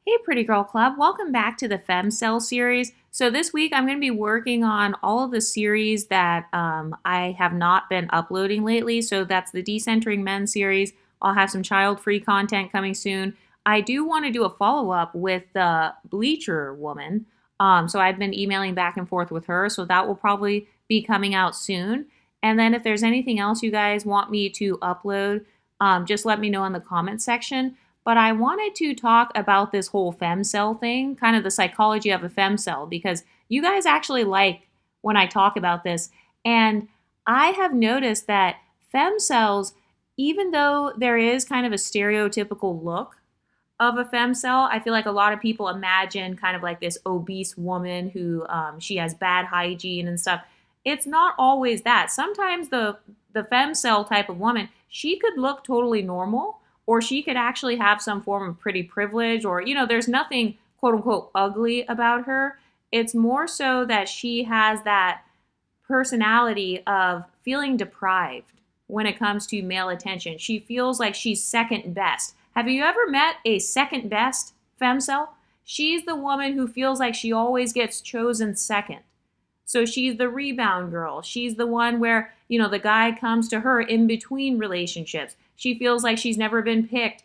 Hey, Pretty Girl Club. Welcome back to the Femcel series. So this week I'm going to be working on all of the series that I have not been uploading lately. So that's the Decentering Men series. I'll have some child-free content coming soon. I do want to do a follow-up with the Bleacher woman. So I've been emailing back and forth with her. So that will probably be coming out soon. And then if there's anything else you guys want me to upload, just let me know in the comment section. But I wanted to talk about this whole femcell thing, kind of the psychology of a femcell, because you guys actually like when I talk about this. And I have noticed that femcells, even though there is kind of a stereotypical look of a femcell, I feel like a lot of people imagine kind of like this obese woman who she has bad hygiene and stuff. It's not always that. Sometimes the femcell type of woman, she could look totally normal, or she could actually have some form of pretty privilege, or, there's nothing quote unquote ugly about her. It's more so that she has that personality of feeling deprived when it comes to male attention. She feels like she's second best. Have you ever met a second best femcell? She's the woman who feels like she always gets chosen second. So she's the rebound girl. She's the one where, the guy comes to her in between relationships. She feels like she's never been picked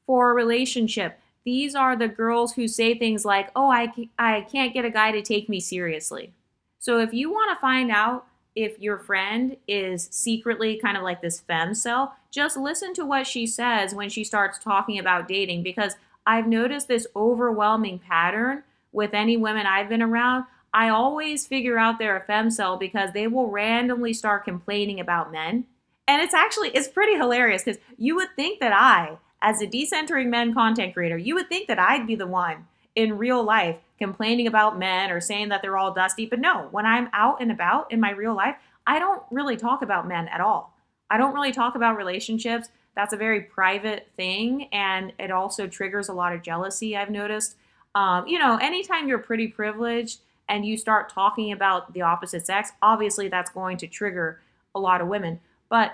for a relationship. These are the girls who say things like, oh, I can't get a guy to take me seriously. So if you want to find out if your friend is secretly kind of like this femcell, just listen to what she says when she starts talking about dating, because I've noticed this overwhelming pattern with any women I've been around. I always figure out they're a femcell because they will randomly start complaining about men. And it's pretty hilarious, because you would think that I, as a Decentering Men content creator, you would think that I'd be the one in real life complaining about men or saying that they're all dusty. But no, when I'm out and about in my real life, I don't really talk about men at all. I don't really talk about relationships. That's a very private thing, and it also triggers a lot of jealousy, I've noticed. Anytime you're pretty privileged and you start talking about the opposite sex, obviously that's going to trigger a lot of women. But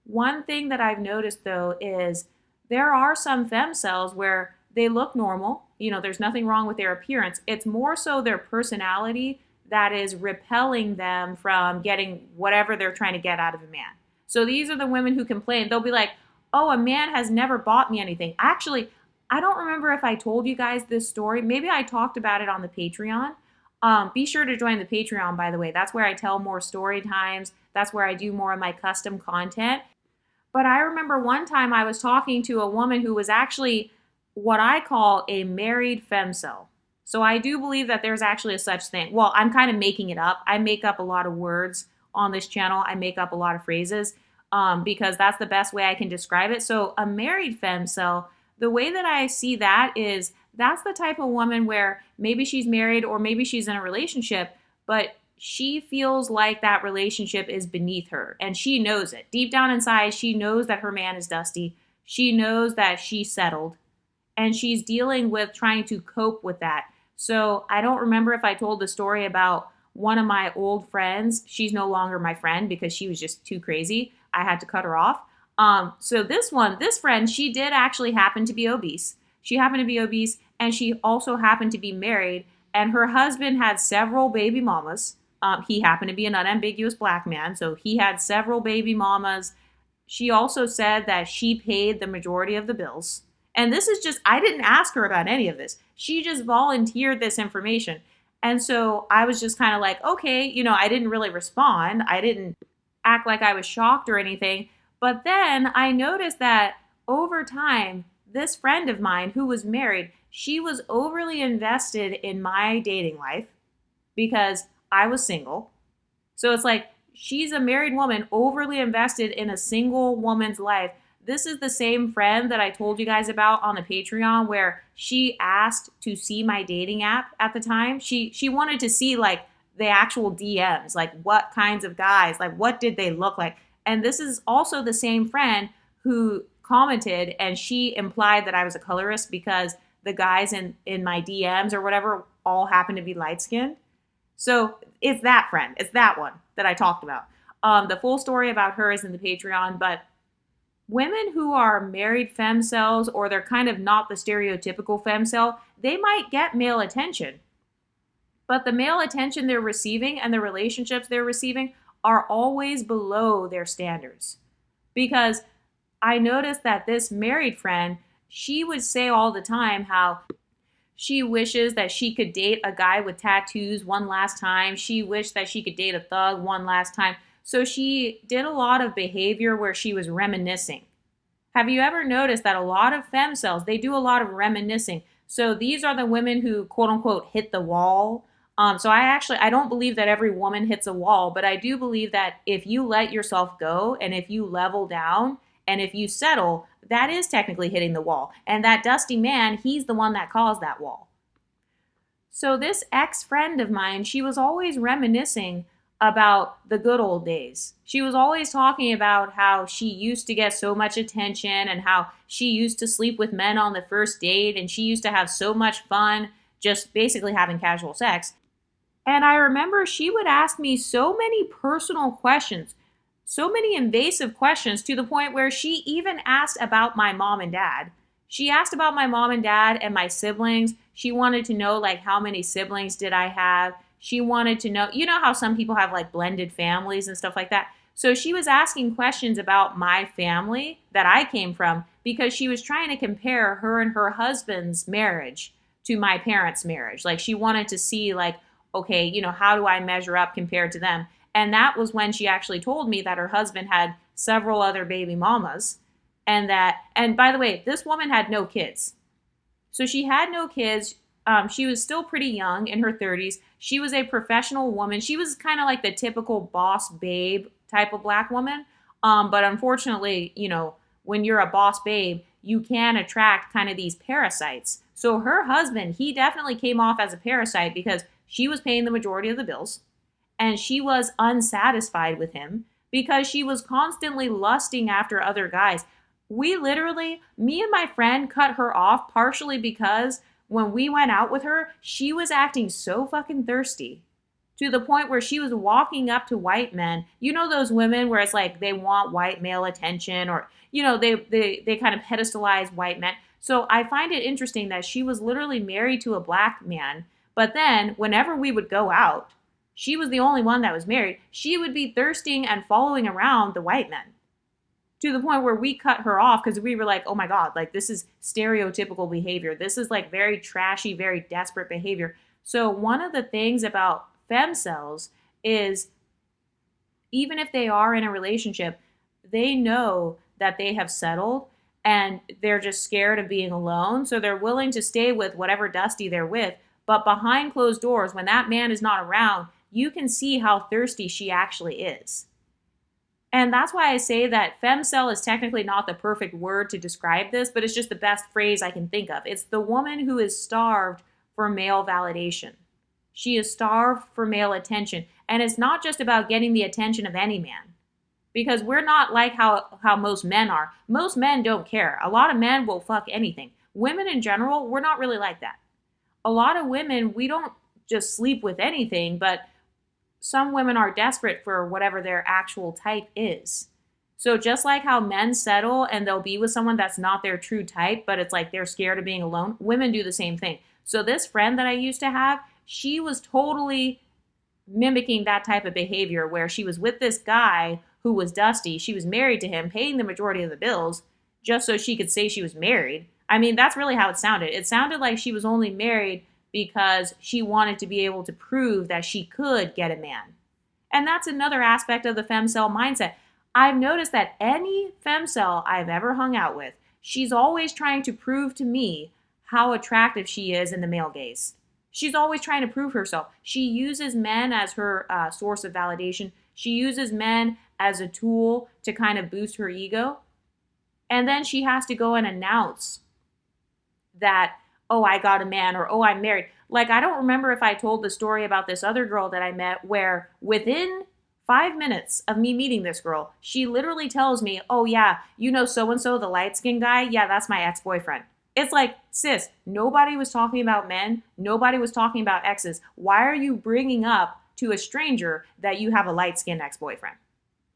one thing that I've noticed, though, is there are some femcells where they look normal. There's nothing wrong with their appearance. It's more so their personality that is repelling them from getting whatever they're trying to get out of a man. So these are the women who complain. They'll be like, oh, a man has never bought me anything. Actually, I don't remember if I told you guys this story. Maybe I talked about it on the Patreon. Be sure to join the Patreon, by the way. That's where I tell more story times. That's where I do more of my custom content. But I remember one time I was talking to a woman who was actually what I call a married femcell. So I do believe that there's actually a such thing. Well, I'm kind of making it up. I make up a lot of words on this channel. I make up a lot of phrases because that's the best way I can describe it. So a married femcell, the way that I see that is that's the type of woman where maybe she's married or maybe she's in a relationship, but she feels like that relationship is beneath her, and she knows it. Deep down inside, she knows that her man is dusty. She knows that she's settled, and she's dealing with trying to cope with that. So I don't remember if I told the story about one of my old friends. She's no longer my friend because she was just too crazy. I had to cut her off. So this friend, she did actually happen to be obese. She happened to be obese, and she also happened to be married, and her husband had several baby mamas. He happened to be an unambiguous black man, so he had several baby mamas. She also said that she paid the majority of the bills. And this is just, I didn't ask her about any of this. She just volunteered this information. And so I was just kind of like, okay, I didn't really respond. I didn't act like I was shocked or anything. But then I noticed that over time, this friend of mine who was married, she was overly invested in my dating life because I was single. So it's like she's a married woman overly invested in a single woman's life. This is the same friend that I told you guys about on the Patreon, where she asked to see my dating app at the time. She wanted to see like the actual DMs, like what kinds of guys, like what did they look like. And this is also the same friend who commented, and she implied that I was a colorist because the guys in my DMs or whatever all happen to be light skinned. So it's that friend. It's that one that I talked about. The full story about her is in the Patreon, but Women who are married femcells, or they're kind of not the stereotypical femcell, they might get male attention. But the male attention they're receiving and the relationships they're receiving are always below their standards. Because I noticed that this married friend, she would say all the time how she wishes that she could date a guy with tattoos one last time. She wished that she could date a thug one last time. So she did a lot of behavior where she was reminiscing. Have you ever noticed that a lot of femcells, they do a lot of reminiscing? So these are the women who quote unquote hit the wall. So I don't believe that every woman hits a wall, but I do believe that if you let yourself go and if you level down and if you settle, that is technically hitting the wall. And that dusty man, he's the one that caused that wall. So this ex-friend of mine, she was always reminiscing about the good old days. She was always talking about how she used to get so much attention and how she used to sleep with men on the first date and she used to have so much fun just basically having casual sex. And I remember she would ask me so many personal questions, so many invasive questions, to the point where she even asked about my mom and dad. She asked about my mom and dad and my siblings. She wanted to know, like, how many siblings did I have? She wanted to know, you know how some people have like blended families and stuff like that. So she was asking questions about my family that I came from because she was trying to compare her and her husband's marriage to my parents' marriage. Like, she wanted to see, like, okay, you know, how do I measure up compared to them? And that was when she actually told me that her husband had several other baby mamas. And by the way, this woman had no kids. So she had no kids. She was still pretty young, in her 30s. She was a professional woman. She was kind of like the typical boss babe type of black woman. But unfortunately, you know, when you're a boss babe, you can attract kind of these parasites. So her husband, he definitely came off as a parasite because she was paying the majority of the bills. And she was unsatisfied with him because she was constantly lusting after other guys. We literally, me and my friend cut her off partially because when we went out with her, she was acting so fucking thirsty to the point where she was walking up to white men. You know those women where it's like they want white male attention, or, you know, they kind of pedestalize white men. So I find it interesting that she was literally married to a black man, but then whenever we would go out, she was the only one that was married. She would be thirsting and following around the white men, to the point where we cut her off because we were like, oh my God, like, this is stereotypical behavior. This is like very trashy, very desperate behavior. So one of the things about femcells is, even if they are in a relationship, they know that they have settled and they're just scared of being alone. So they're willing to stay with whatever dusty they're with. But behind closed doors, when that man is not around, you can see how thirsty she actually is. And that's why I say that femcell is technically not the perfect word to describe this, but it's just the best phrase I can think of. It's the woman who is starved for male validation. She is starved for male attention. And it's not just about getting the attention of any man, because we're not like how most men are. Most men don't care. A lot of men will fuck anything. Women in general, we're not really like that. A lot of women, we don't just sleep with anything, but some women are desperate for whatever their actual type is. So just like how men settle and they'll be with someone that's not their true type, but it's like they're scared of being alone, women do the same thing. So this friend that I used to have, she was totally mimicking that type of behavior where she was with this guy who was dusty. She was married to him, paying the majority of the bills just so she could say she was married. I mean, that's really how it sounded. It sounded like she was only married because she wanted to be able to prove that she could get a man. And that's another aspect of the femcell mindset. I've noticed that any femcell I've ever hung out with, she's always trying to prove to me how attractive she is in the male gaze. She's always trying to prove herself. She uses men as her source of validation. She uses men as a tool to kind of boost her ego. And then she has to go and announce that, oh, I got a man, or, oh, I'm married. Like, I don't remember if I told the story about this other girl that I met where within 5 minutes of me meeting this girl, she literally tells me, oh yeah, you know so-and-so, the light-skinned guy? Yeah, that's my ex-boyfriend. It's like, sis, nobody was talking about men. Nobody was talking about exes. Why are you bringing up to a stranger that you have a light-skinned ex-boyfriend?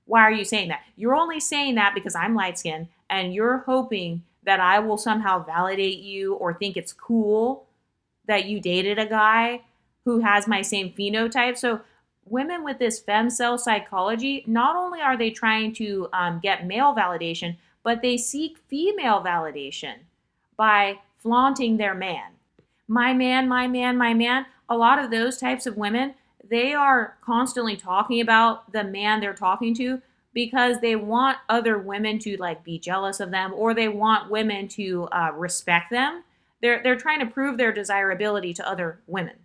Why are you saying that? You're only saying that because I'm light skinned and you're hoping that I will somehow validate you or think it's cool that you dated a guy who has my same phenotype. So women with this femcell psychology, not only are they trying to get male validation, but they seek female validation by flaunting their man. My man, my man, my man. A lot of those types of women, they are constantly talking about the man they're talking to because they want other women to like be jealous of them, or they want women to respect them. They're trying to prove their desirability to other women.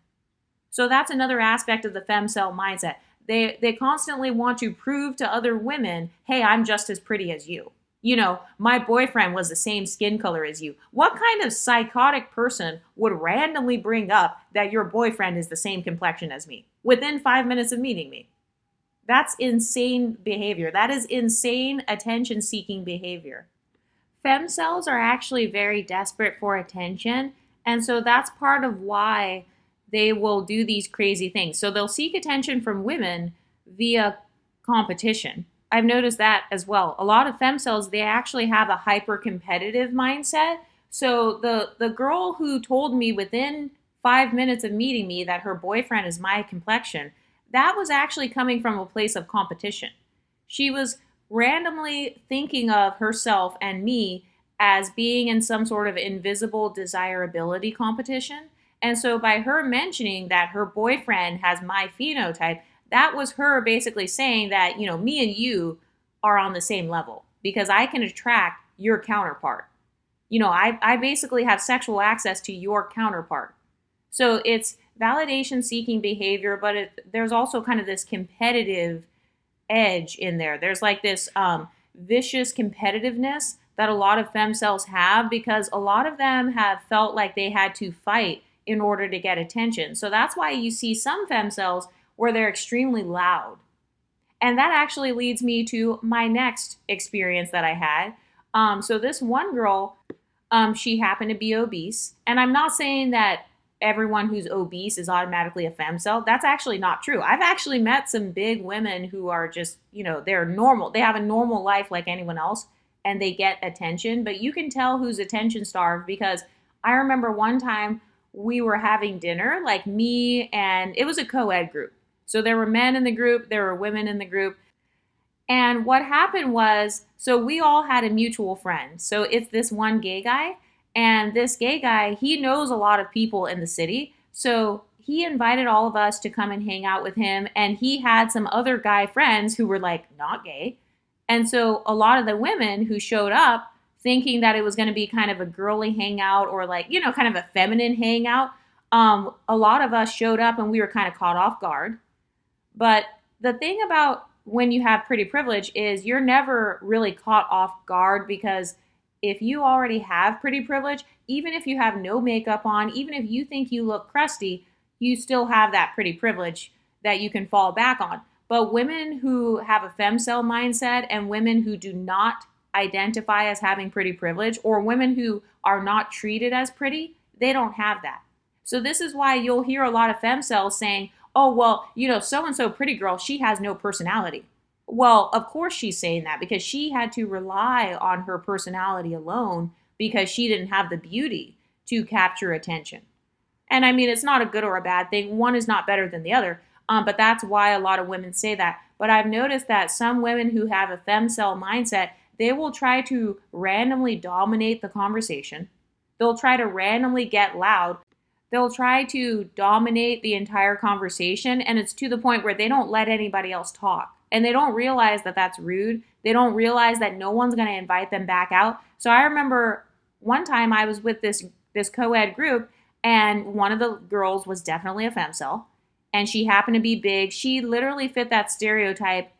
So that's another aspect of the femcell mindset. They constantly want to prove to other women, hey, I'm just as pretty as you. You know, my boyfriend was the same skin color as you. What kind of psychotic person would randomly bring up that your boyfriend is the same complexion as me within 5 minutes of meeting me? That's insane behavior. That is insane attention-seeking behavior. Femcells are actually very desperate for attention, and so that's part of why they will do these crazy things. So they'll seek attention from women via competition. I've noticed that as well. A lot of femcells, they actually have a hyper-competitive mindset. So the girl who told me within 5 minutes of meeting me that her boyfriend is my complexion, that was actually coming from a place of competition. She was randomly thinking of herself and me as being in some sort of invisible desirability competition. And so by her mentioning that her boyfriend has my phenotype, that was her basically saying that, you know, me and you are on the same level because I can attract your counterpart. You know, I basically have sexual access to your counterpart. So it's validation seeking behavior, but there's also kind of this competitive edge in there. There's like this vicious competitiveness that a lot of femcells have because a lot of them have felt like they had to fight in order to get attention. So that's why you see some femcells where they're extremely loud. And that actually leads me to my next experience that I had. So this one girl, she happened to be obese. And I'm not saying that everyone who's obese is automatically a femcell. That's actually not true. I've actually met some big women who are just, you know, they're normal. They have a normal life like anyone else and they get attention. But you can tell who's attention starved because I remember one time we were having dinner, like me, and it was a co-ed group. So there were men in the group, there were women in the group. And what happened was, so we all had a mutual friend. So it's this one gay guy. And this gay guy, he knows a lot of people in the city. So he invited all of us to come and hang out with him. And he had some other guy friends who were like not gay. And so a lot of the women who showed up thinking that it was going to be kind of a girly hangout or like, you know, kind of a feminine hangout, a lot of us showed up and we were kind of caught off guard. But the thing about when you have pretty privilege is you're never really caught off guard because if you already have pretty privilege, even if you have no makeup on, even if you think you look crusty, you still have that pretty privilege that you can fall back on. But women who have a femcell mindset and women who do not identify as having pretty privilege or women who are not treated as pretty, they don't have that. So this is why you'll hear a lot of femcells saying, oh, well, you know, so-and-so pretty girl, she has no personality. Well, of course she's saying that because she had to rely on her personality alone because she didn't have the beauty to capture attention. And I mean, it's not a good or a bad thing. One is not better than the other, but that's why a lot of women say that. But I've noticed that some women who have a femcell mindset, they will try to randomly dominate the conversation. They'll try to randomly get loud. They'll try to dominate the entire conversation, and it's to the point where they don't let anybody else talk. And they don't realize that that's rude. They don't realize that no one's going to invite them back out. So I remember one time I was with this co-ed group, and one of the girls was definitely a femcell, and she happened to be big. She literally fit that stereotype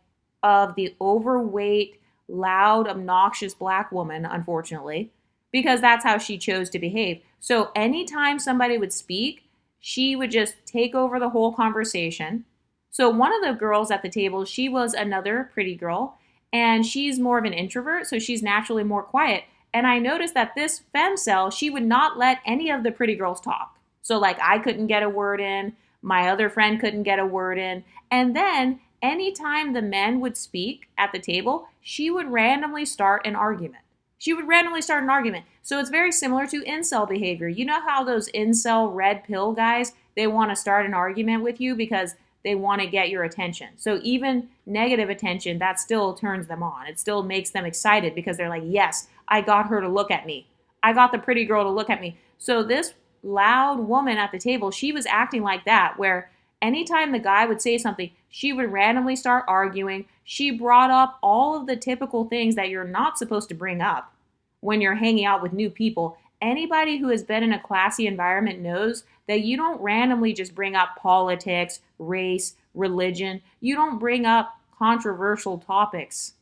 of the overweight, loud, obnoxious black woman, unfortunately, because that's how she chose to behave. So anytime somebody would speak, she would just take over the whole conversation. So one of the girls at the table, she was another pretty girl, and she's more of an introvert, so she's naturally more quiet. And I noticed that this femcell, she would not let any of the pretty girls talk. So like I couldn't get a word in, my other friend couldn't get a word in, and then anytime the men would speak at the table, she would randomly start an argument. She would randomly start an argument. So it's very similar to incel behavior. You know how those incel red pill guys, they want to start an argument with you because they want to get your attention. So even negative attention, that still turns them on. It still makes them excited because they're like, yes, I got her to look at me. I got the pretty girl to look at me. So this loud woman at the table, she was acting like that, where anytime the guy would say something, she would randomly start arguing. She brought up all of the typical things that you're not supposed to bring up when you're hanging out with new people. Anybody who has been in a classy environment knows that you don't randomly just bring up politics, race, religion. You don't bring up controversial topics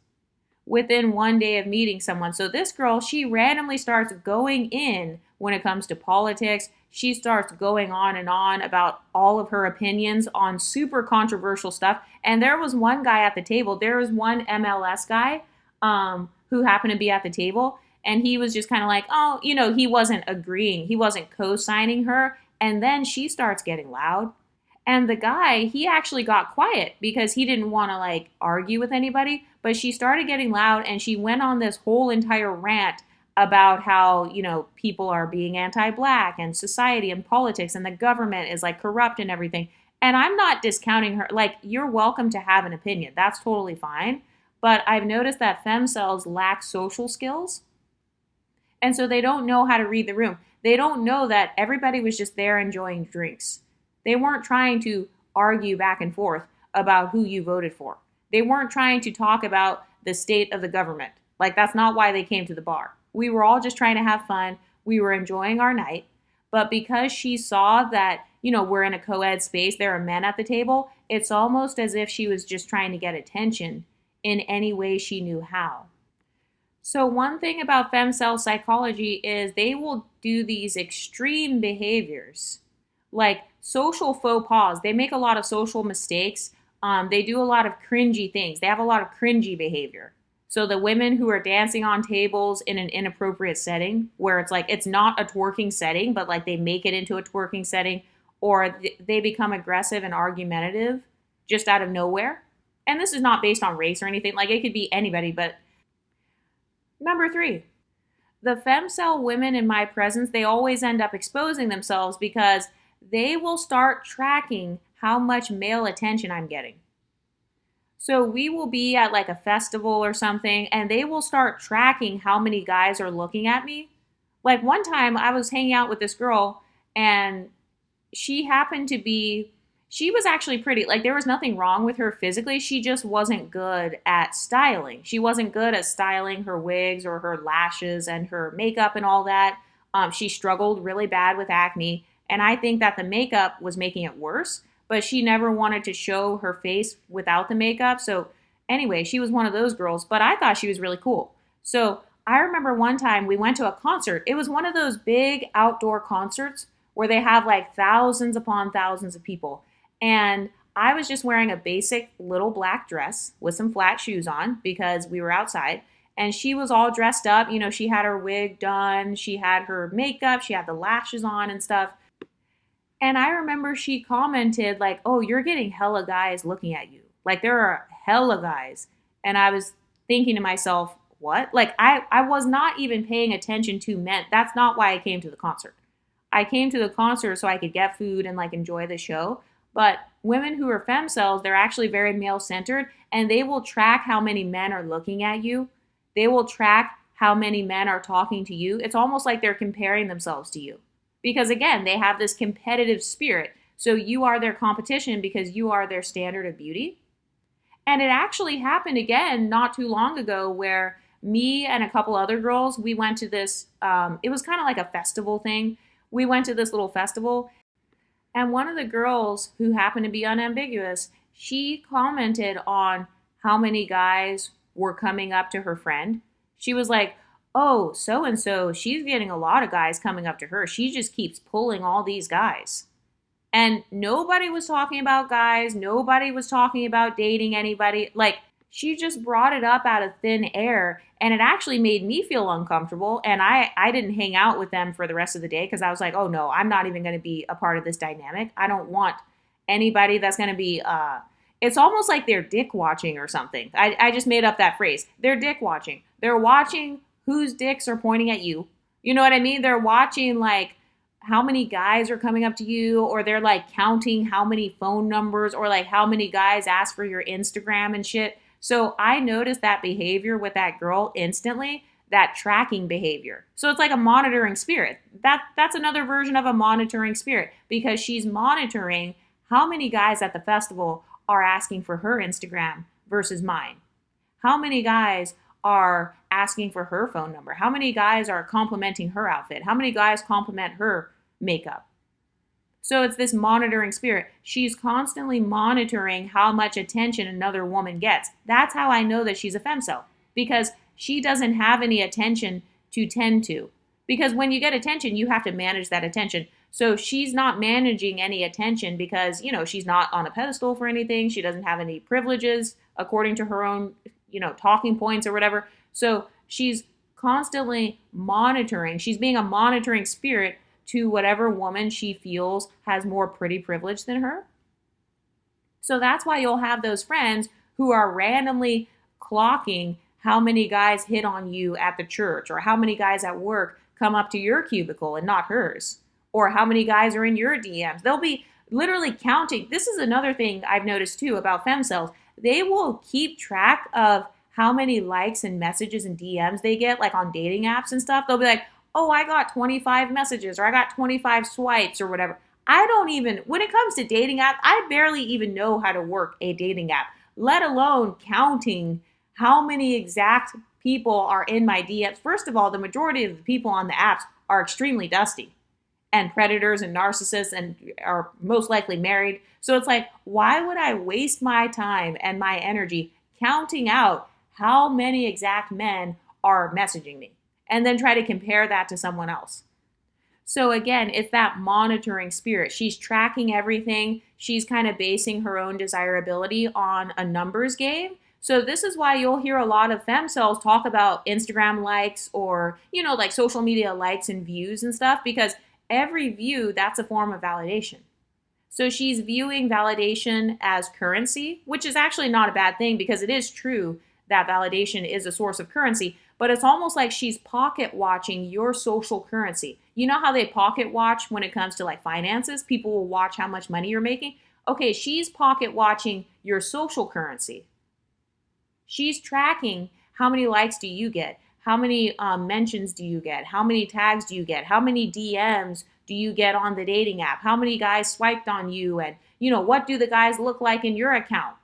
within one day of meeting someone. So this girl, she randomly starts going in when it comes to politics. She starts going on and on about all of her opinions on super controversial stuff. And there was one guy at the table. There was one MLS guy who happened to be at the table. And he was just kind of like, oh, he wasn't agreeing. He wasn't co-signing her. And then she starts getting loud. And the guy, he actually got quiet because he didn't want to argue with anybody. But she started getting loud and she went on this whole entire rant about how, people are being anti-black and society and politics and the government is corrupt and everything. And I'm not discounting her. You're welcome to have an opinion. That's totally fine. But I've noticed that femcels lack social skills. And so they don't know how to read the room. They don't know that everybody was just there enjoying drinks. They weren't trying to argue back and forth about who you voted for. They weren't trying to talk about the state of the government. That's not why they came to the bar. We were all just trying to have fun. We were enjoying our night. But because she saw that, we're in a co-ed space, there are men at the table, it's almost as if she was just trying to get attention in any way she knew how. So one thing about femcel psychology is they will do these extreme behaviors, like social faux pas. They make a lot of social mistakes. They do a lot of cringy things. They have a lot of cringy behavior. So the women who are dancing on tables in an inappropriate setting, where it's not a twerking setting, but they make it into a twerking setting, or they become aggressive and argumentative just out of nowhere. And this is not based on race or anything. It could be anybody, but Number 3, the femcel women in my presence, they always end up exposing themselves because they will start tracking how much male attention I'm getting. So we will be at a festival or something, and they will start tracking how many guys are looking at me. One time I was hanging out with this girl, and she was actually pretty. There was nothing wrong with her physically. She just wasn't good at styling. She wasn't good at styling her wigs or her lashes and her makeup and all that. She struggled really bad with acne. And I think that the makeup was making it worse. But she never wanted to show her face without the makeup. So anyway, she was one of those girls. But I thought she was really cool. So I remember one time we went to a concert. It was one of those big outdoor concerts where they have thousands upon thousands of people. And I was just wearing a basic little black dress with some flat shoes on because we were outside. And she was all dressed up. She had her wig done. She had her makeup. She had the lashes on and stuff. And I remember she commented oh, you're getting hella guys looking at you. There are hella guys. And I was thinking to myself, what? I was not even paying attention to men. That's not why I came to the concert. I came to the concert so I could get food and enjoy the show. But women who are femcels, they're actually very male-centered, and they will track how many men are looking at you. They will track how many men are talking to you. It's almost like they're comparing themselves to you. Because again, they have this competitive spirit. So you are their competition because you are their standard of beauty. And it actually happened again not too long ago where me and a couple other girls, we went to this, it was kind of like a festival thing. We went to this little festival. And one of the girls who happened to be unambiguous, she commented on how many guys were coming up to her friend. She was like, oh, so-and-so, she's getting a lot of guys coming up to her. She just keeps pulling all these guys. And nobody was talking about guys. Nobody was talking about dating anybody. She just brought it up out of thin air. And it actually made me feel uncomfortable. And I didn't hang out with them for the rest of the day because I was like, oh no, I'm not even going to be a part of this dynamic. I don't want anybody that's going to be it's almost like they're dick watching or something. I just made up that phrase. They're dick watching. They're watching whose dicks are pointing at you. You know what I mean? They're watching like how many guys are coming up to you, or they're like counting how many phone numbers, or like how many guys ask for your Instagram and shit. So I noticed that behavior with that girl instantly, that tracking behavior. So it's like a monitoring spirit. That's another version of a monitoring spirit, because she's monitoring how many guys at the festival are asking for her Instagram versus mine. How many guys are asking for her phone number? How many guys are complimenting her outfit? How many guys compliment her makeup? So it's this monitoring spirit. She's constantly monitoring how much attention another woman gets. That's how I know that she's a femcell, because she doesn't have any attention to tend to. Because when you get attention, you have to manage that attention. So she's not managing any attention because, she's not on a pedestal for anything. She doesn't have any privileges according to her own, talking points or whatever. So she's constantly monitoring. She's being a monitoring spirit to whatever woman she feels has more pretty privilege than her. So that's why you'll have those friends who are randomly clocking how many guys hit on you at the church, or how many guys at work come up to your cubicle and not hers, or how many guys are in your DMs. They'll be literally counting. This is another thing I've noticed too about femcels. They will keep track of how many likes and messages and DMs they get, like on dating apps and stuff. They'll be like, oh, I got 25 messages, or I got 25 swipes or whatever. I don't even, when it comes to dating apps, I barely even know how to work a dating app, let alone counting how many exact people are in my DMs. First of all, the majority of the people on the apps are extremely dusty and predators and narcissists and are most likely married. So it's like, why would I waste my time and my energy counting out how many exact men are messaging me and then try to compare that to someone else? So again, it's that monitoring spirit. She's tracking everything. She's kind of basing her own desirability on a numbers game. So this is why you'll hear a lot of femcels talk about Instagram likes, or, like social media likes and views and stuff, because every view, that's a form of validation. So she's viewing validation as currency, which is actually not a bad thing, because it is true that validation is a source of currency, but it's almost like she's pocket watching your social currency. You know how they pocket watch when it comes to like finances? People will watch how much money you're making. Okay, she's pocket watching your social currency. She's tracking how many likes do you get? How many mentions do you get? How many tags do you get? How many DMs do you get on the dating app? How many guys swiped on you? And, what do the guys look like in your account?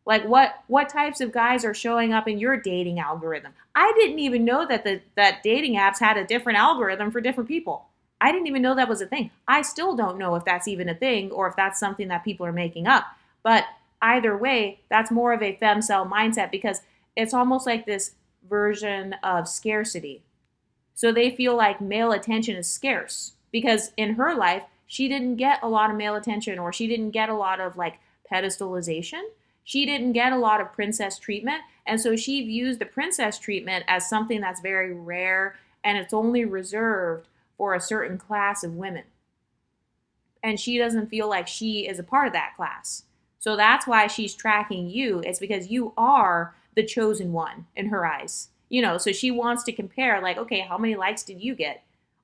Like what types of guys are showing up in your dating algorithm? I didn't even know that dating apps had a different algorithm for different people. I didn't even know that was a thing. I still don't know if that's even a thing, or if that's something that people are making up. But either way, that's more of a femcell mindset, because it's almost like this version of scarcity. So they feel like male attention is scarce, because in her life, she didn't get a lot of male attention, or she didn't get a lot of like pedestalization. She didn't get a lot of princess treatment. And so she views the princess treatment as something that's very rare, and it's only reserved for a certain class of women. And she doesn't feel like she is a part of that class. So that's why she's tracking you. It's because you are the chosen one in her eyes. So she wants to compare, like, okay, how many likes did you get?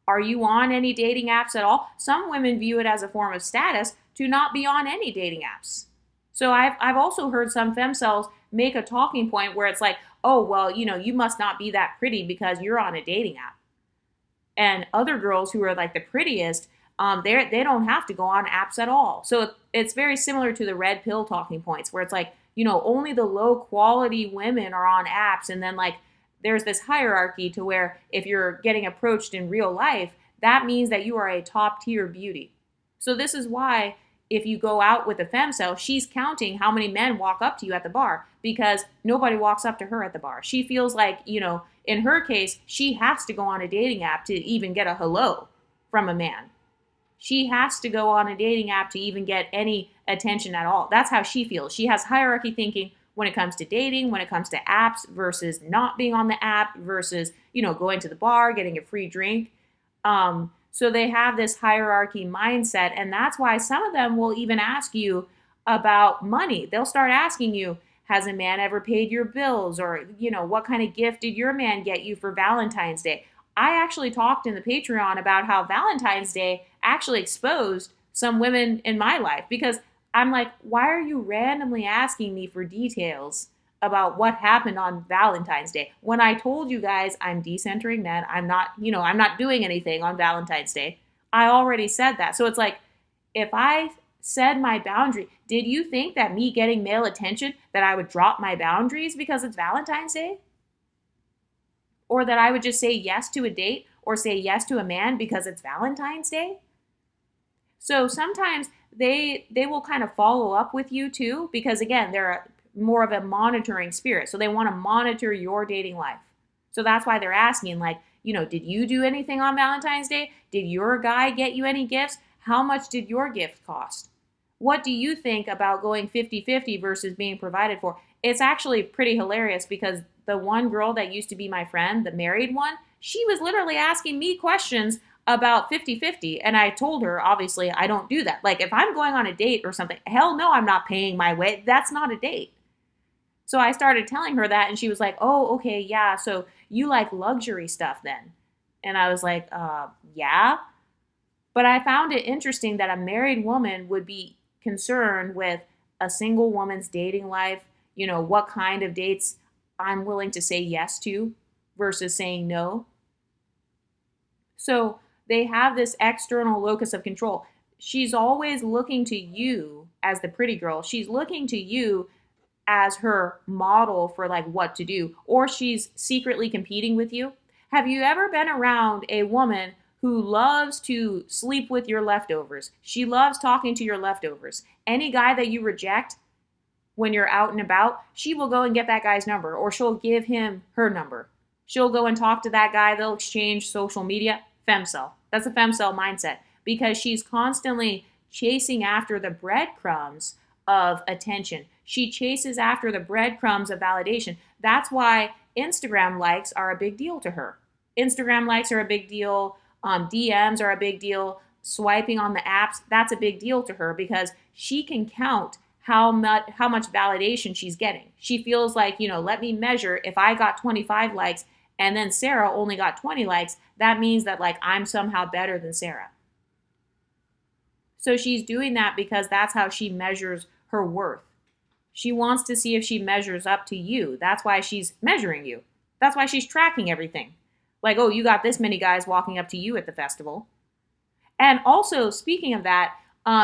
Are you on any dating apps at all? Some women view it as a form of status to not be on any dating apps. So I've also heard some femcels make a talking point where it's like, oh, well, you must not be that pretty because you're on a dating app. And other girls who are like the prettiest, they don't have to go on apps at all. So it's very similar to the red pill talking points, where it's like, only the low quality women are on apps. And then like there's this hierarchy to where if you're getting approached in real life, that means that you are a top tier beauty. So this is why if you go out with a femcel, she's counting how many men walk up to you at the bar, because nobody walks up to her at the bar. She feels like, in her case, she has to go on a dating app to even get a hello from a man. She has to go on a dating app to even get any attention at all. That's how she feels. She has hierarchy thinking when it comes to dating, when it comes to apps versus not being on the app versus, going to the bar, getting a free drink. So they have this hierarchy mindset. And that's why some of them will even ask you, about money. They'll start asking you, has a man ever paid your bills? Or, what kind of gift did your man get you for Valentine's Day? I actually talked in the Patreon about how Valentine's Day actually exposed some women in my life, because I'm like, why are you randomly asking me for details about what happened on Valentine's Day when I told you guys I'm decentering men? I'm not doing anything on Valentine's Day. I already said that. So it's like, if I said my boundary, did you think that me getting male attention, that I would drop my boundaries because it's Valentine's Day? Or that I would just say yes to a date or say yes to a man because it's Valentine's Day? So sometimes they will kind of follow up with you too, because again, they're more of a monitoring spirit. So they want to monitor your dating life. So that's why they're asking, like, did you do anything on Valentine's Day? Did your guy get you any gifts? How much did your gift cost? What do you think about going 50-50 versus being provided for? It's actually pretty hilarious, because the one girl that used to be my friend, the married one, she was literally asking me questions about 50-50. And I told her, obviously, I don't do that. Like, if I'm going on a date or something, hell no, I'm not paying my way. That's not a date. So I started telling her that, and she was like, oh, okay, yeah, so you like luxury stuff then? And I was like, yeah. But I found it interesting that a married woman would be concerned with a single woman's dating life, what kind of dates I'm willing to say yes to versus saying no. So they have this external locus of control. She's always looking to you as the pretty girl. She's looking to you as her model for like what to do, or she's secretly competing with you. Have you ever been around a woman who loves to sleep with your leftovers? She loves talking to your leftovers. Any guy that you reject when you're out and about, she will go and get that guy's number, or she'll give him her number. She'll go and talk to that guy. They'll exchange social media. Femcel. That's a femcell mindset, because she's constantly chasing after the breadcrumbs of attention. She chases after the breadcrumbs of validation. That's why Instagram likes are a big deal to her. Instagram likes are a big deal. DMs are a big deal. Swiping on the apps, that's a big deal to her, because she can count how much validation she's getting. She feels like, let me measure, if I got 25 likes and then Sarah only got 20 likes, that means that like I'm somehow better than Sarah. So she's doing that because that's how she measures her worth. She wants to see if she measures up to you. That's why she's measuring you. That's why she's tracking everything. Like, oh, you got this many guys walking up to you at the festival. And also, speaking of that,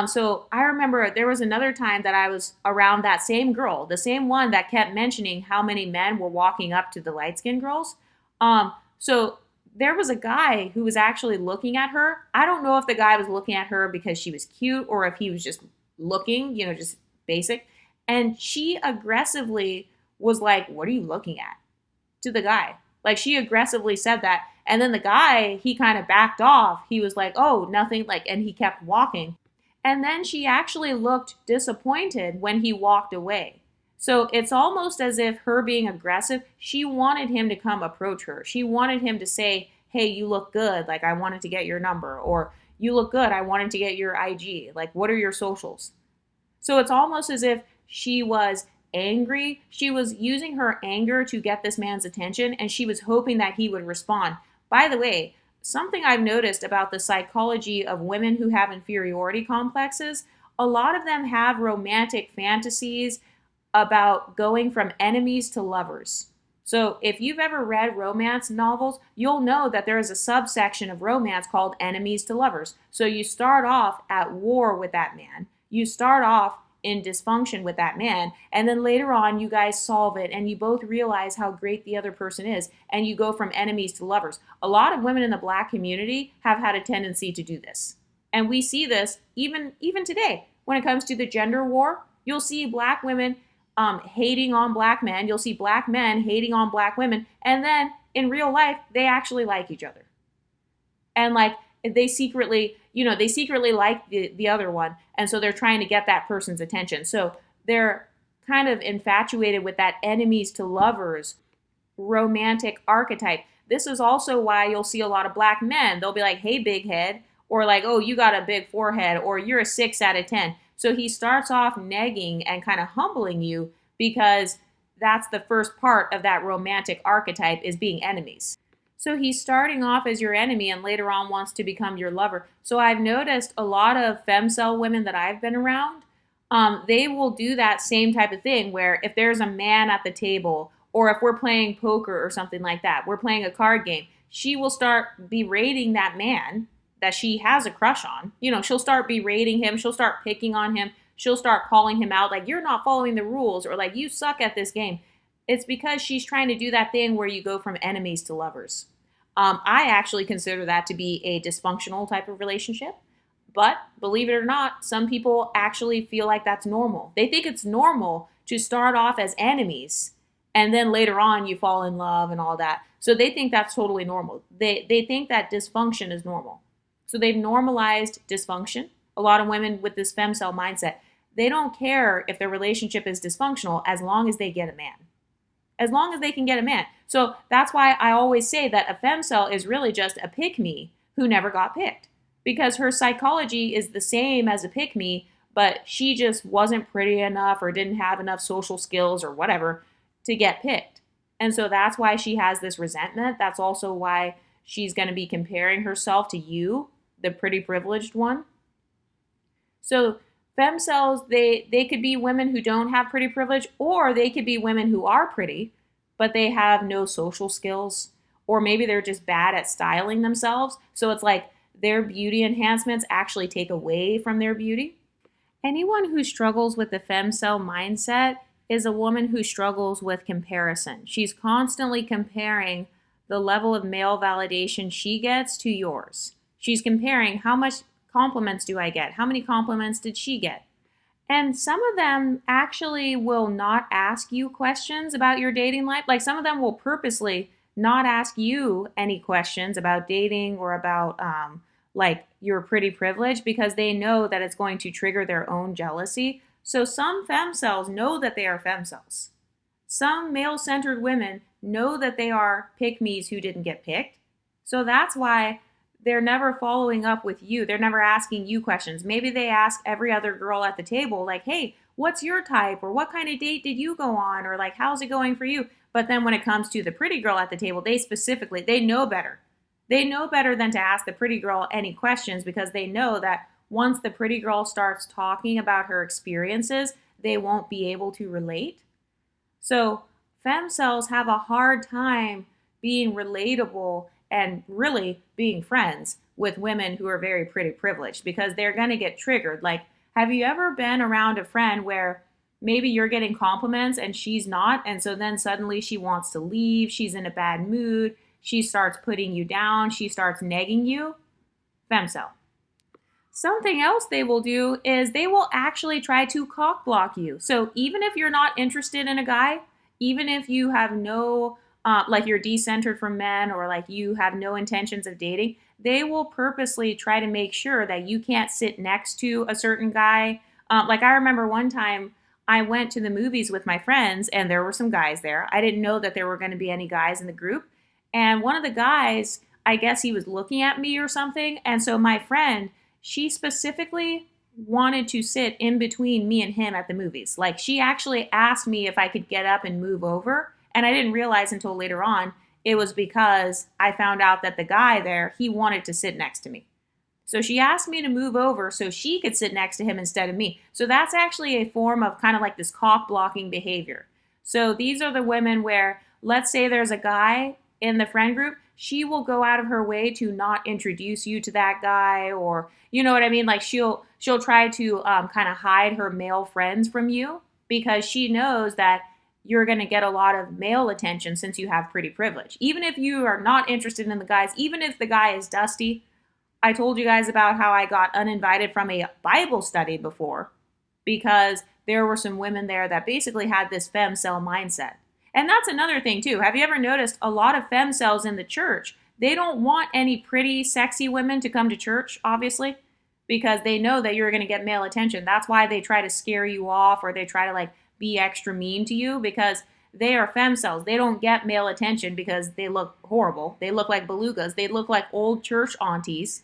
so I remember there was another time that I was around that same girl, the same one that kept mentioning how many men were walking up to the light-skinned girls. So there was a guy who was actually looking at her. I don't know if the guy was looking at her because she was cute or if he was just looking, just basic. And she aggressively was like, what are you looking at? To the guy. Like, she aggressively said that. And then the guy, he kind of backed off. He was like, oh, nothing, and he kept walking. And then she actually looked disappointed when he walked away. So it's almost as if her being aggressive, she wanted him to come approach her. She wanted him to say, hey, you look good. Like, I wanted to get your number. Or, you look good. I wanted to get your IG. Like, what are your socials? So it's almost as if she was angry. She was using her anger to get this man's attention, and she was hoping that he would respond. By the way, something I've noticed about the psychology of women who have inferiority complexes, a lot of them have romantic fantasies about going from enemies to lovers. So if you've ever read romance novels, you'll know that there is a subsection of romance called enemies to lovers. So you start off at war with that man. You start off in dysfunction with that man, and then later on you guys solve it and you both realize how great the other person is, and you go from enemies to lovers. A lot of women in the Black community have had a tendency to do this, and we see this even today when it comes to the gender war. You'll see Black women hating on Black men. You'll see Black men hating on Black women, and then in real life they actually like each other, and like they secretly like the other one, and so they're trying to get that person's attention. So they're kind of infatuated with that enemies to lovers romantic archetype. This is also why you'll see a lot of Black men. They'll be like, hey, big head, or like, oh, you got a big forehead, or you're a 6 out of 10. So he starts off negging and kind of humbling you because that's the first part of that romantic archetype, is being enemies. So he's starting off as your enemy and later on wants to become your lover. So I've noticed a lot of femcell women that I've been around, they will do that same type of thing where if there's a man at the table, or if we're playing poker or something like that, we're playing a card game, she will start berating that man that she has a crush on. She'll start berating him. She'll start picking on him. She'll start calling him out like, you're not following the rules, or like, you suck at this game. It's because she's trying to do that thing where you go from enemies to lovers. I actually consider that to be a dysfunctional type of relationship. But believe it or not, some people actually feel like that's normal. They think it's normal to start off as enemies and then later on you fall in love and all that. So they think that's totally normal. They think that dysfunction is normal. So they've normalized dysfunction. A lot of women with this femcell mindset, they don't care if their relationship is dysfunctional as long as they get a man. As long as they can get a man. So that's why I always say that a femcell is really just a pick-me who never got picked. Because her psychology is the same as a pick-me, but she just wasn't pretty enough or didn't have enough social skills or whatever to get picked. And so that's why she has this resentment. That's also why she's going to be comparing herself to you, the pretty privileged one. So femcells, they could be women who don't have pretty privilege, or they could be women who are pretty, but they have no social skills, or maybe they're just bad at styling themselves. So it's like their beauty enhancements actually take away from their beauty. Anyone who struggles with the femcell mindset is a woman who struggles with comparison. She's constantly comparing the level of male validation she gets to yours. She's comparing, how much compliments do I get? How many compliments did she get? And some of them actually will not ask you questions about your dating life. Like some of them will purposely not ask you any questions about dating or about like your pretty privilege, because they know that it's going to trigger their own jealousy. So some femcells know that they are femcells. Some male-centered women know that they are pick-me's who didn't get picked. So that's why they're never following up with you. They're never asking you questions. Maybe they ask every other girl at the table, like, hey, what's your type? Or what kind of date did you go on? Or like, how's it going for you? But then when it comes to the pretty girl at the table, they know better. They know better than to ask the pretty girl any questions, because they know that once the pretty girl starts talking about her experiences, they won't be able to relate. So femcells have a hard time being relatable and really being friends with women who are very pretty privileged, because they're going to get triggered. Like, have you ever been around a friend where maybe you're getting compliments and she's not, and so then suddenly she wants to leave, she's in a bad mood, she starts putting you down, she starts negging you? Femcell. Something else they will do is they will actually try to cockblock you. So even if you're not interested in a guy, even if you have no like you're decentered from men, or like you have no intentions of dating, they will purposely try to make sure that you can't sit next to a certain guy. Like I remember one time I went to the movies with my friends and there were some guys there. I didn't know that there were going to be any guys in the group. And one of the guys, I guess he was looking at me or something. And so my friend, she specifically wanted to sit in between me and him at the movies. Like she actually asked me if I could get up and move over. And I didn't realize until later on, it was because I found out that the guy there, he wanted to sit next to me. So she asked me to move over so she could sit next to him instead of me. So that's actually a form of kind of like this cock blocking behavior. So these are the women where, let's say there's a guy in the friend group, she will go out of her way to not introduce you to that guy, or, you know what I mean? Like she'll try to kind of hide her male friends from you, because she knows that you're going to get a lot of male attention since you have pretty privilege. Even if you are not interested in the guys, even if the guy is dusty. I told you guys about how I got uninvited from a Bible study before because there were some women there that basically had this femcell mindset. And that's another thing too. Have you ever noticed a lot of femcells in the church? They don't want any pretty, sexy women to come to church, obviously, because they know that you're going to get male attention. That's why they try to scare you off, or they try to like be extra mean to you, because they are femcells. They don't get male attention because they look horrible. They look like belugas. They look like old church aunties.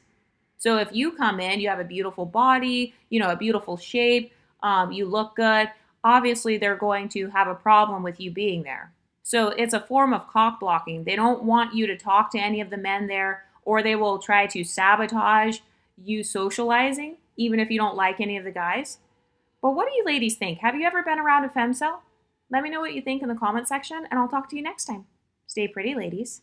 So if you come in, you have a beautiful body, a beautiful shape, you look good, obviously they're going to have a problem with you being there. So it's a form of cock blocking. They don't want you to talk to any of the men there, or they will try to sabotage you socializing, even if you don't like any of the guys. But what do you ladies think? Have you ever been around a femcel? Let me know what you think in the comment section, and I'll talk to you next time. Stay pretty, ladies.